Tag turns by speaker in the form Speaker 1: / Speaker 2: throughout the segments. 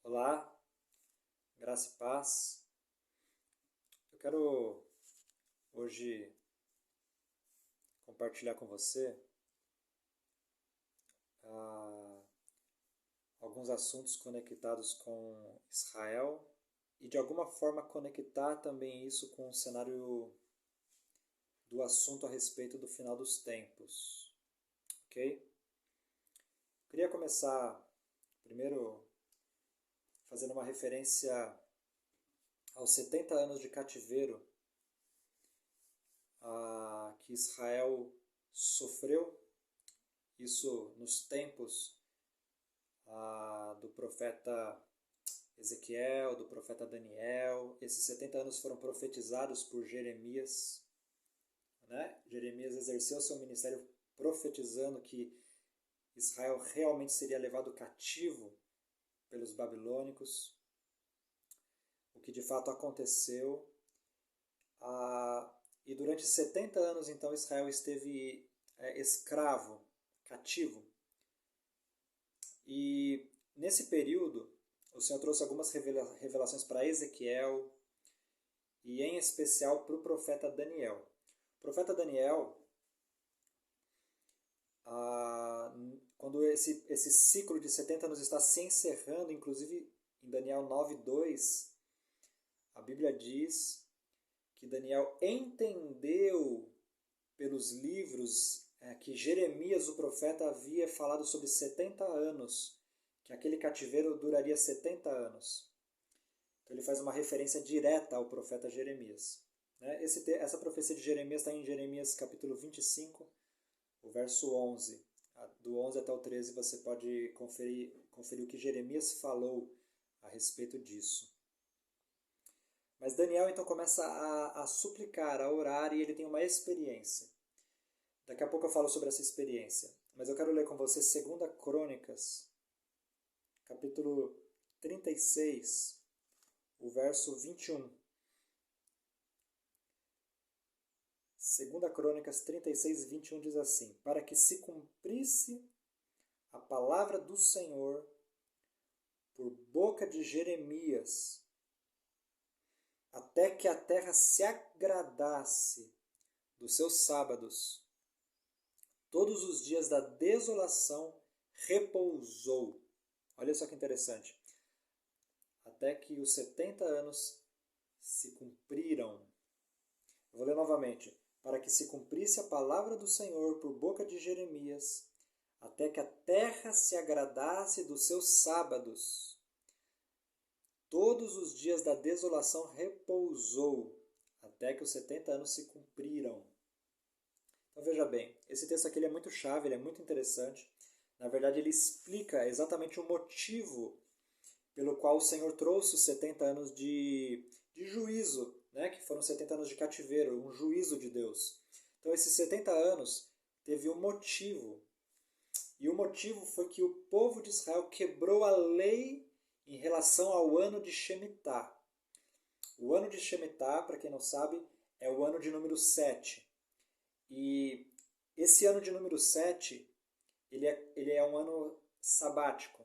Speaker 1: Olá, graça e paz. Eu quero hoje compartilhar com você ah, alguns assuntos conectados com Israel e de alguma forma conectar também isso com o cenário do assunto a respeito do final dos tempos, ok? Eu queria começar primeiro fazendo uma referência aos 70 anos de cativeiro que Israel sofreu, isso nos tempos do profeta Ezequiel, do profeta Daniel. Esses 70 anos foram profetizados por Jeremias. Né? Jeremias exerceu seu ministério profetizando que Israel realmente seria levado cativo pelos babilônicos, o que de fato aconteceu. E durante 70 anos, então, Israel esteve escravo, cativo. E nesse período, o Senhor trouxe algumas revelações para Ezequiel e, em especial, para o profeta Daniel. O profeta Daniel, quando esse ciclo de 70 anos está se encerrando, inclusive em Daniel 9:2, a Bíblia diz que Daniel entendeu pelos livros que Jeremias, o profeta, havia falado sobre 70 anos, que aquele cativeiro duraria 70 anos. Então ele faz uma referência direta ao profeta Jeremias. Essa profecia de Jeremias está em Jeremias capítulo 25, o verso 11. Do 11 até o 13 você pode conferir o que Jeremias falou a respeito disso. Mas Daniel então começa a suplicar, a orar, e ele tem uma experiência. Daqui a pouco eu falo sobre essa experiência. Mas eu quero ler com você 2 Crônicas, capítulo 36, o verso 21. 2 Crônicas 36, 21 diz assim: Para que se cumprisse a palavra do Senhor por boca de Jeremias, até que a terra se agradasse dos seus sábados, todos os dias da desolação repousou. Olha só que interessante. Até que os 70 anos se cumpriram. Eu vou ler novamente. Para que se cumprisse a palavra do Senhor por boca de Jeremias, até que a terra se agradasse dos seus sábados. Todos os dias da desolação repousou, até que os 70 anos se cumpriram. Então veja bem, esse texto aqui ele é muito chave, ele é muito interessante. Na verdade, ele explica exatamente o motivo pelo qual o Senhor trouxe os 70 anos de juízo, né? Que foram 70 anos de cativeiro, um juízo de Deus. Então esses 70 anos teve um motivo. E o motivo foi que o povo de Israel quebrou a lei em relação ao ano de Shemitah. O ano de Shemitah, para quem não sabe, é o ano de número 7. E esse ano de número 7, ele é um ano sabático.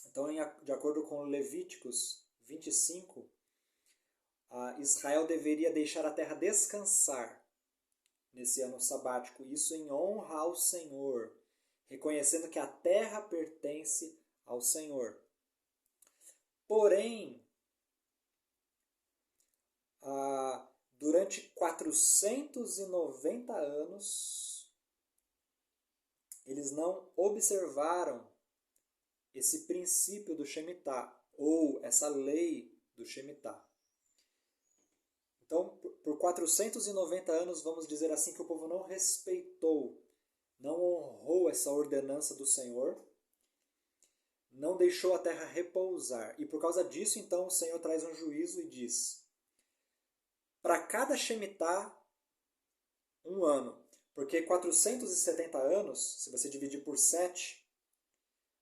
Speaker 1: Então, de acordo com Levíticos 25, Israel deveria deixar a terra descansar nesse ano sabático. Isso em honra ao Senhor, reconhecendo que a terra pertence ao Senhor. Porém, durante 490 anos, eles não observaram esse princípio do Shemitah, ou essa lei do Shemitah. Então, por 490 anos, vamos dizer assim, que o povo não respeitou, não honrou essa ordenança do Senhor, não deixou a terra repousar. E por causa disso, então, o Senhor traz um juízo e diz: para cada Shemitah, um ano. Porque 470 anos, se você dividir por 7,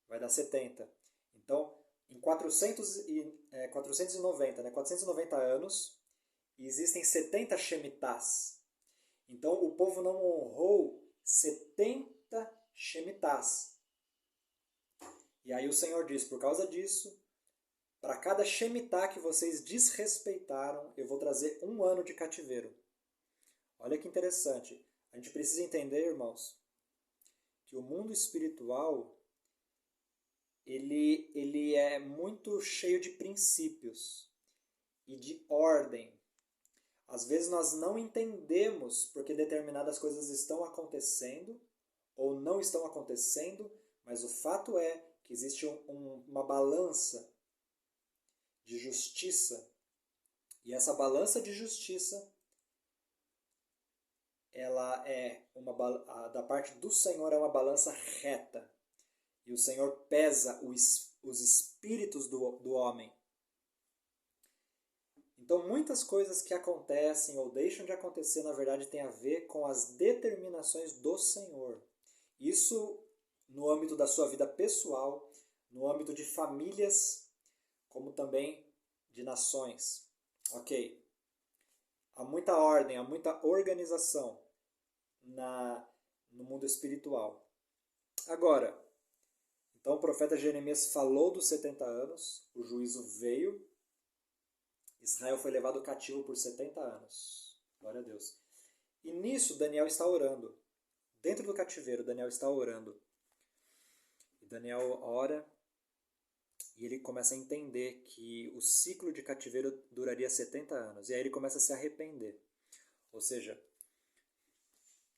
Speaker 1: vai dar 70. Então, em 490 anos, existem 70 Shemitahs. Então, o povo não honrou 70 Shemitahs. E aí o Senhor diz, por causa disso, Para cada Shemitah que vocês desrespeitaram, eu vou trazer 1 ano de cativeiro. Olha que interessante. A gente precisa entender, irmãos, que o mundo espiritual ele é muito cheio de princípios e de ordem. Às vezes nós não entendemos porque determinadas coisas estão acontecendo ou não estão acontecendo, mas o fato é que existe uma balança de justiça. E essa balança de justiça, ela é da parte do Senhor, é uma balança reta. E o Senhor pesa os espíritos do homem. Então, muitas coisas que acontecem ou deixam de acontecer, na verdade, tem a ver com as determinações do Senhor. Isso no âmbito da sua vida pessoal, no âmbito de famílias, como também de nações. Ok? Há muita ordem, há muita organização no mundo espiritual. Agora, então o profeta Jeremias falou dos 70 anos, o juízo veio, Israel foi levado cativo por 70 anos. Glória a Deus. E nisso Daniel está orando. Dentro do cativeiro, Daniel está orando. E Daniel ora e ele começa a entender que o ciclo de cativeiro duraria 70 anos. E aí ele começa a se arrepender. Ou seja,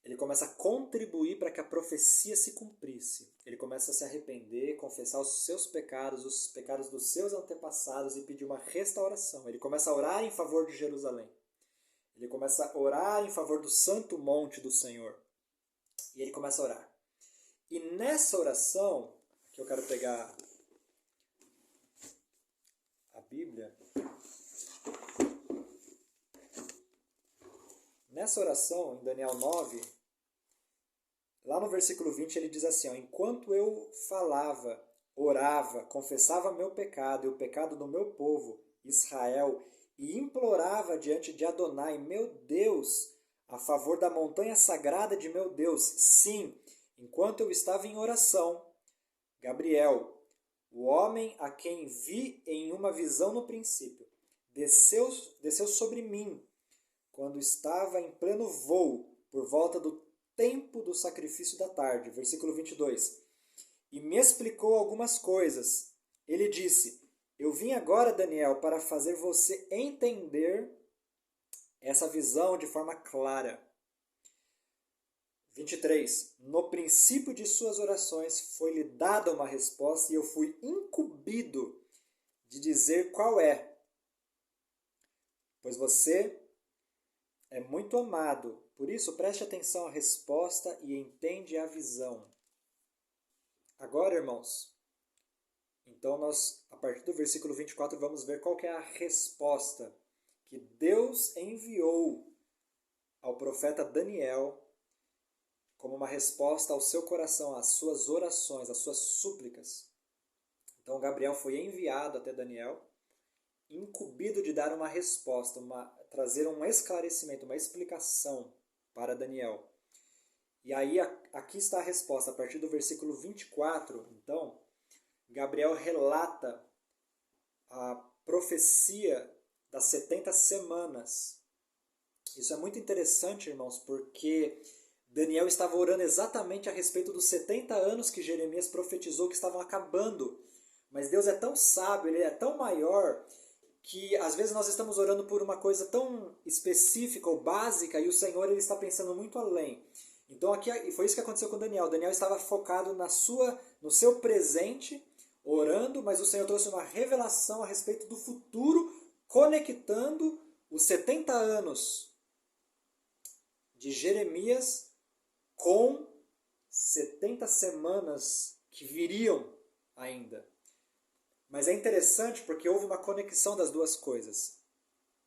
Speaker 1: ele começa a contribuir para que a profecia se cumprisse. Ele começa a se arrepender, confessar os pecados dos seus antepassados e pedir uma restauração. Ele começa a orar em favor de Jerusalém. Ele começa a orar em favor do santo monte do Senhor. E ele começa a orar. E nessa oração, que eu quero pegar a Bíblia. Nessa oração, em Daniel 9, lá no versículo 20, ele diz assim, ó, enquanto eu falava, orava, confessava meu pecado e o pecado do meu povo, Israel, e implorava diante de Adonai, meu Deus, a favor da montanha sagrada de meu Deus. Sim, enquanto eu estava em oração, Gabriel, o homem a quem vi em uma visão no princípio, desceu sobre mim, quando estava em pleno voo, por volta do tempo do sacrifício da tarde. Versículo 22. E me explicou algumas coisas. Ele disse, eu vim agora, Daniel, para fazer você entender essa visão de forma clara. 23. No princípio de suas orações foi-lhe dada uma resposta e eu fui incumbido de dizer qual é. Pois você é muito amado. Por isso, preste atenção à resposta e entende a visão. Agora, irmãos, então nós, a partir do versículo 24, vamos ver qual que é a resposta que Deus enviou ao profeta Daniel como uma resposta ao seu coração, às suas orações, às suas súplicas. Então, Gabriel foi enviado até Daniel, incumbido de dar uma resposta, trazer um esclarecimento, uma explicação para Daniel. E aí, aqui está a resposta, a partir do versículo 24, então, Gabriel relata a profecia das 70 semanas. Isso é muito interessante, irmãos, porque Daniel estava orando exatamente a respeito dos 70 anos que Jeremias profetizou que estavam acabando. Mas Deus é tão sábio, Ele é tão maior, que às vezes nós estamos orando por uma coisa tão específica ou básica e o Senhor ele está pensando muito além. Então aqui foi isso que aconteceu com Daniel. Daniel estava focado no seu presente, orando, mas o Senhor trouxe uma revelação a respeito do futuro, conectando os 70 anos de Jeremias com 70 semanas que viriam ainda. Mas é interessante porque houve uma conexão das duas coisas.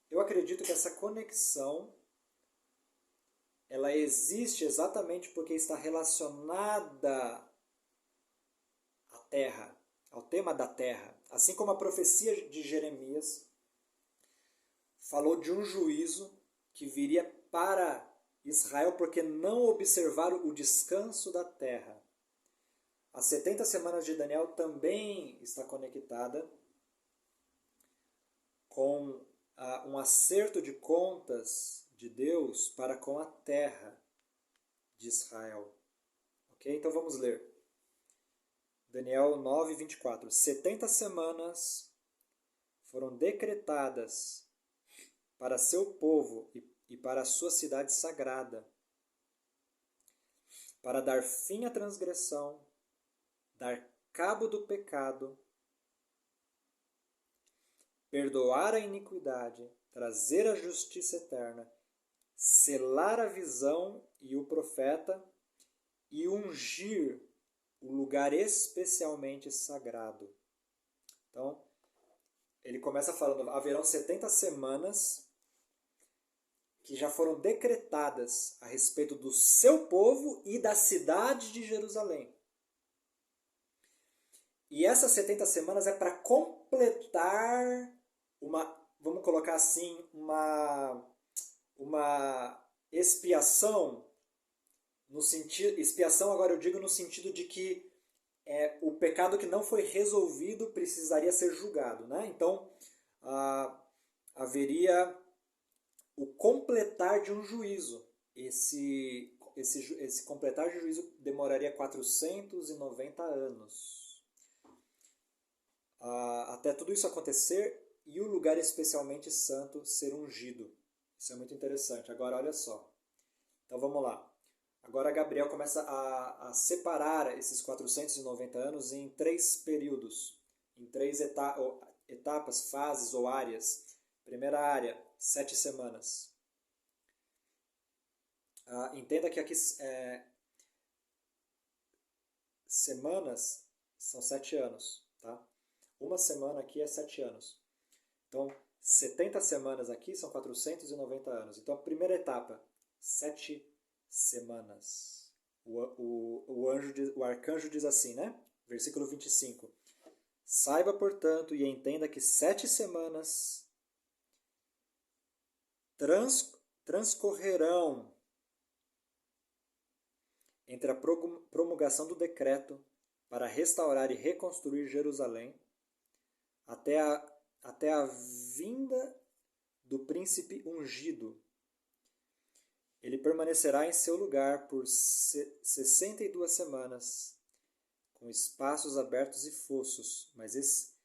Speaker 1: Eu acredito que essa conexão ela existe exatamente porque está relacionada à terra, ao tema da terra. Assim como a profecia de Jeremias falou de um juízo que viria para Israel porque não observaram o descanso da terra. As 70 semanas de Daniel também está conectada com um acerto de contas de Deus para com a terra de Israel. Ok? Então vamos ler. Daniel 9, 24. 70 semanas foram decretadas para seu povo e para a sua cidade sagrada, para dar fim à transgressão, dar cabo do pecado, perdoar a iniquidade, trazer a justiça eterna, selar a visão e o profeta e ungir o lugar especialmente sagrado. Então, ele começa falando, haverão 70 semanas que já foram decretadas a respeito do seu povo e da cidade de Jerusalém. E essas 70 semanas é para completar vamos colocar assim, uma expiação, expiação agora eu digo no sentido de que o pecado que não foi resolvido precisaria ser julgado, né? Então, haveria o completar de um juízo. Esse completar de juízo demoraria 490 anos. Até tudo isso acontecer e o lugar especialmente santo ser ungido. Isso é muito interessante. Agora, olha só. Então, vamos lá. Agora, Gabriel começa a separar esses 490 anos em 3 períodos, em 3 etapas, fases ou áreas. Primeira área, 7 semanas. Entenda que aqui semanas são 7 anos. Tá? Uma semana aqui é 7 anos. Então, 70 semanas aqui são 490 anos. Então, a primeira etapa, 7 semanas. O arcanjo diz assim, né? Versículo 25. Saiba, portanto, e entenda que 7 semanas transcorrerão entre a promulgação do decreto para restaurar e reconstruir Jerusalém até a vinda do príncipe ungido. Ele permanecerá em seu lugar por 62 semanas, com espaços abertos e fossos, mas esses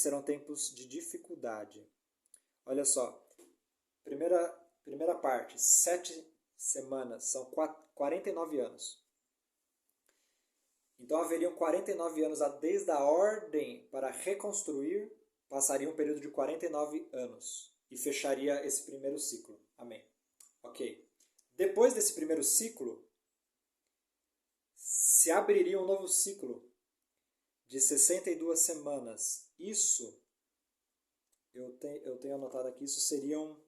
Speaker 1: serão tempos de dificuldade. Olha só, primeira parte, 7 semanas, são 49 anos. Então haveriam 49 anos desde a ordem para reconstruir, passaria um período de 49 anos e fecharia esse primeiro ciclo. Amém. Ok. Depois desse primeiro ciclo, se abriria um novo ciclo de 62 semanas. Isso, eu tenho anotado aqui, isso seriam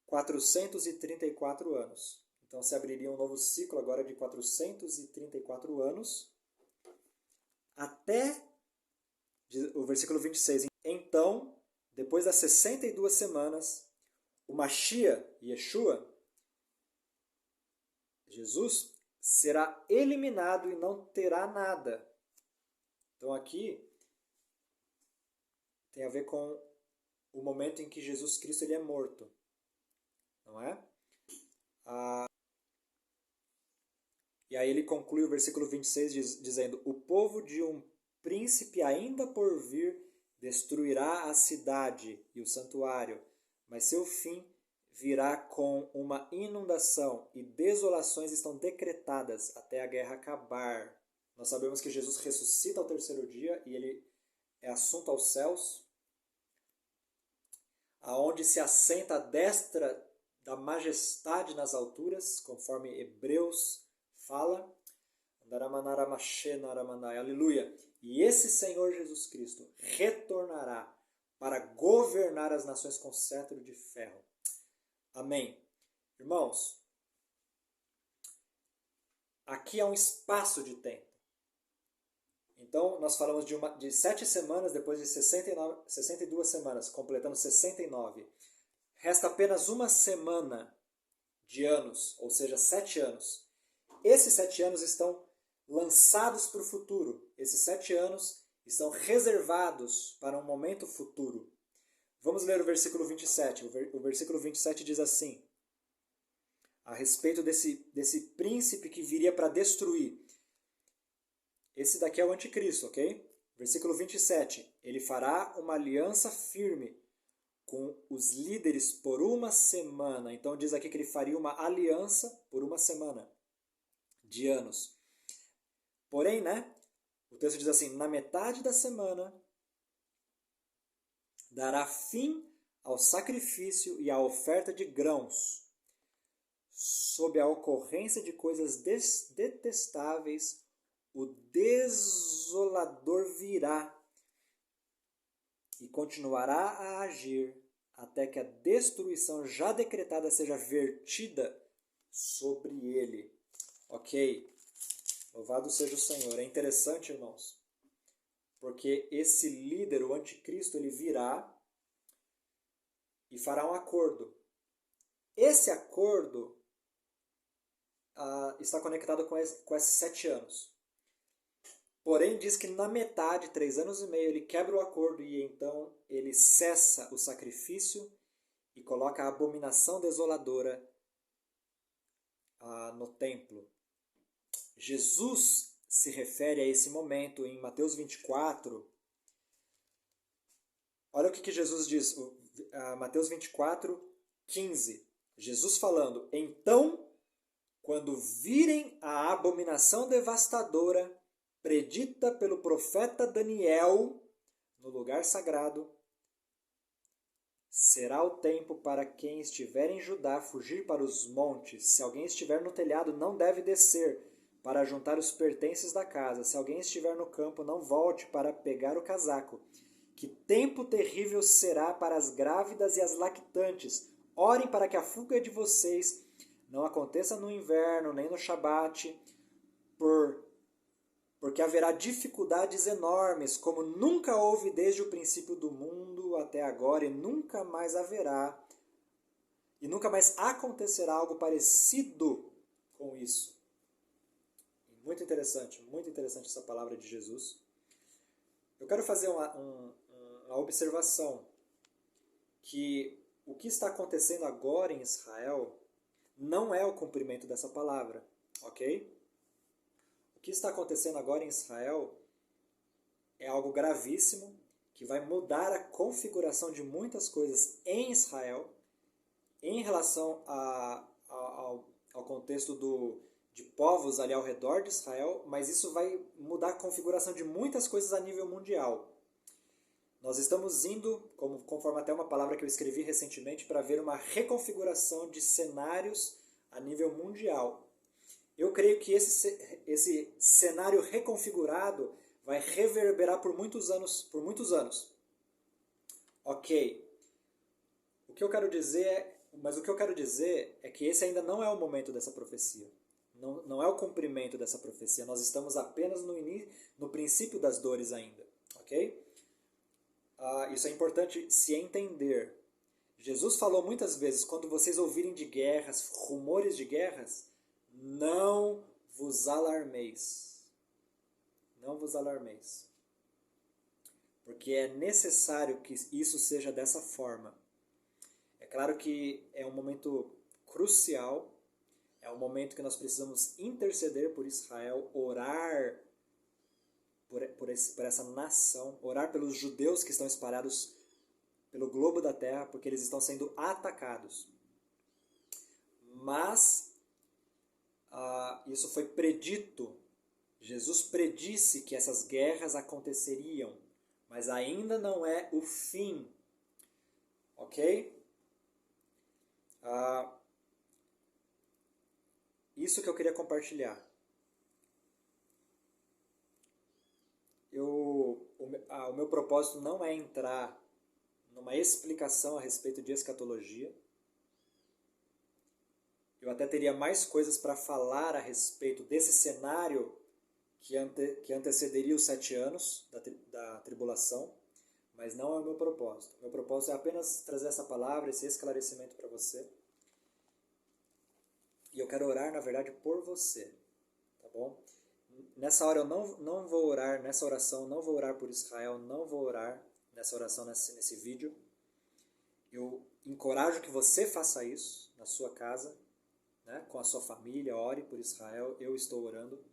Speaker 1: 434 anos. Então se abriria um novo ciclo agora de 434 anos até o versículo 26. Então, depois das 62 semanas, o Mashiach, Yeshua, Jesus, será eliminado e não terá nada. Então aqui tem a ver com o momento em que Jesus Cristo ele é morto. Não é? E aí ele conclui o versículo 26 dizendo: o povo de um príncipe ainda por vir destruirá a cidade e o santuário, mas seu fim virá com uma inundação e desolações estão decretadas até a guerra acabar. Nós sabemos que Jesus ressuscita ao terceiro dia e ele é assunto aos céus, aonde se assenta à destra da majestade nas alturas, conforme Hebreus fala. Aleluia. E esse Senhor Jesus Cristo retornará para governar as nações com cetro de ferro. Amém. Irmãos, aqui há um espaço de tempo. Então, nós falamos de 7 semanas, depois de 62 semanas, completando 69. Resta apenas uma semana de anos, ou seja, 7 anos. Esses 7 anos estão lançados para o futuro. Esses 7 anos estão reservados para um momento futuro. Vamos ler o versículo 27. O versículo 27 diz assim, a respeito desse príncipe que viria para destruir. Esse daqui é o anticristo, ok? Versículo 27. Ele fará uma aliança firme com os líderes por uma semana. Então diz aqui que ele faria uma aliança por uma semana de anos. Porém, né? O texto diz assim, na metade da semana dará fim ao sacrifício e à oferta de grãos, sob a ocorrência de coisas detestáveis, o desolador virá e continuará a agir até que a destruição já decretada seja vertida sobre ele. Ok, louvado seja o Senhor. É interessante, irmãos, porque esse líder, o anticristo, ele virá e fará um acordo. Esse acordo está conectado com esses 7 anos. Porém, diz que na metade, 3 anos e meio, ele quebra o acordo e então ele cessa o sacrifício e coloca a abominação desoladora no templo. Jesus se refere a esse momento em Mateus 24. Olha o que Jesus diz, Mateus 24, 15. Jesus falando, então, quando virem a abominação devastadora predita pelo profeta Daniel no lugar sagrado, será o tempo para quem estiver em Judá fugir para os montes. Se alguém estiver no telhado, não deve descer para juntar os pertences da casa. Se alguém estiver no campo, não volte para pegar o casaco. Que tempo terrível será para as grávidas e as lactantes. Orem para que a fuga de vocês não aconteça no inverno, nem no Shabat, porque haverá dificuldades enormes, como nunca houve desde o princípio do mundo até agora, e nunca mais haverá, e nunca mais acontecerá algo parecido com isso. Muito interessante essa palavra de Jesus. Eu quero fazer uma observação, que o que está acontecendo agora em Israel não é o cumprimento dessa palavra, ok? O que está acontecendo agora em Israel é algo gravíssimo, que vai mudar a configuração de muitas coisas em Israel, em relação ao contexto de povos ali ao redor de Israel, mas isso vai mudar a configuração de muitas coisas a nível mundial. Nós estamos indo, conforme até uma palavra que eu escrevi recentemente, para ver uma reconfiguração de cenários a nível mundial. Eu creio que esse cenário reconfigurado vai reverberar por muitos anos. Ok. O que eu quero dizer é que esse ainda não é o momento dessa profecia. Não é o cumprimento dessa profecia. Nós estamos apenas no princípio das dores ainda. Ok? Isso é importante se entender. Jesus falou muitas vezes, quando vocês ouvirem de guerras, rumores de guerras, não vos alarmeis. Não vos alarmeis. Porque é necessário que isso seja dessa forma. É claro que é um momento crucial, é um momento que nós precisamos interceder por Israel, orar por essa nação, orar pelos judeus que estão espalhados pelo globo da terra, porque eles estão sendo atacados. Mas isso foi predito. Jesus predisse que essas guerras aconteceriam, mas ainda não é o fim. Ok? Isso que eu queria compartilhar. O meu propósito não é entrar numa explicação a respeito de escatologia. Eu até teria mais coisas para falar a respeito desse cenário que antecederia os 7 anos da tribulação, mas não é o meu propósito. O meu propósito é apenas trazer essa palavra, esse esclarecimento para você. E eu quero orar, na verdade, por você, tá bom? Nessa hora eu não vou orar, nessa oração não vou orar por Israel, não vou orar nessa oração, nesse vídeo. Eu encorajo que você faça isso na sua casa, né, com a sua família, ore por Israel, eu estou orando.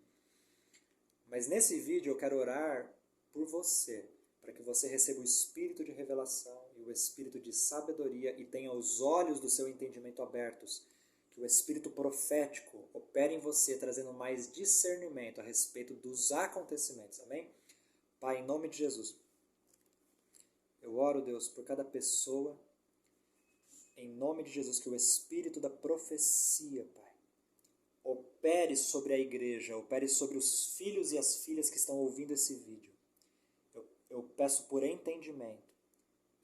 Speaker 1: Mas nesse vídeo eu quero orar por você, para que você receba o espírito de revelação e o espírito de sabedoria e tenha os olhos do seu entendimento abertos, que o espírito profético opere em você, trazendo mais discernimento a respeito dos acontecimentos, amém? Pai, em nome de Jesus, eu oro, Deus, por cada pessoa, em nome de Jesus, que o espírito da profecia, Pai, opere sobre a igreja, opere sobre os filhos e as filhas que estão ouvindo esse vídeo. Eu peço por entendimento,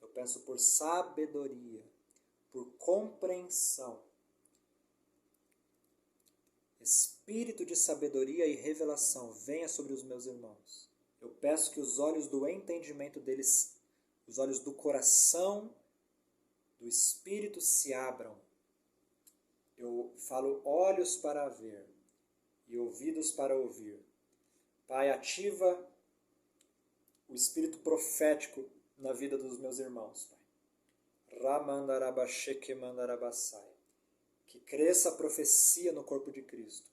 Speaker 1: eu peço por sabedoria, por compreensão. Espírito de sabedoria e revelação venha sobre os meus irmãos. Eu peço que os olhos do entendimento deles, os olhos do coração, do espírito se abram. Eu falo olhos para ver e ouvidos para ouvir. Pai, ativa o espírito profético na vida dos meus irmãos, Pai. Ramandarabashekemandarabassai. Que cresça a profecia no corpo de Cristo.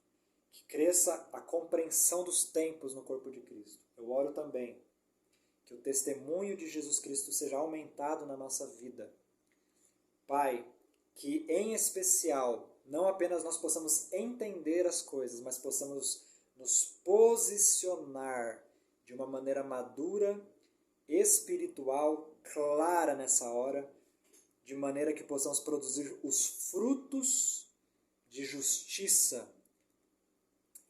Speaker 1: Que cresça a compreensão dos tempos no corpo de Cristo. Eu oro também que o testemunho de Jesus Cristo seja aumentado na nossa vida. Pai, que em especial, não apenas nós possamos entender as coisas, mas possamos nos posicionar de uma maneira madura, espiritual, clara nessa hora, de maneira que possamos produzir os frutos de justiça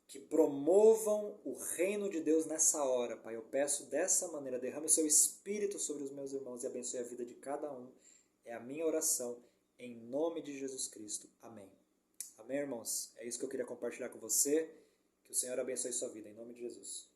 Speaker 1: que promovam o reino de Deus nessa hora, Pai. Eu peço dessa maneira, derrame o seu Espírito sobre os meus irmãos e abençoe a vida de cada um. É a minha oração, em nome de Jesus Cristo. Amém. Amém, irmãos? É isso que eu queria compartilhar com você. Que o Senhor abençoe sua vida, em nome de Jesus.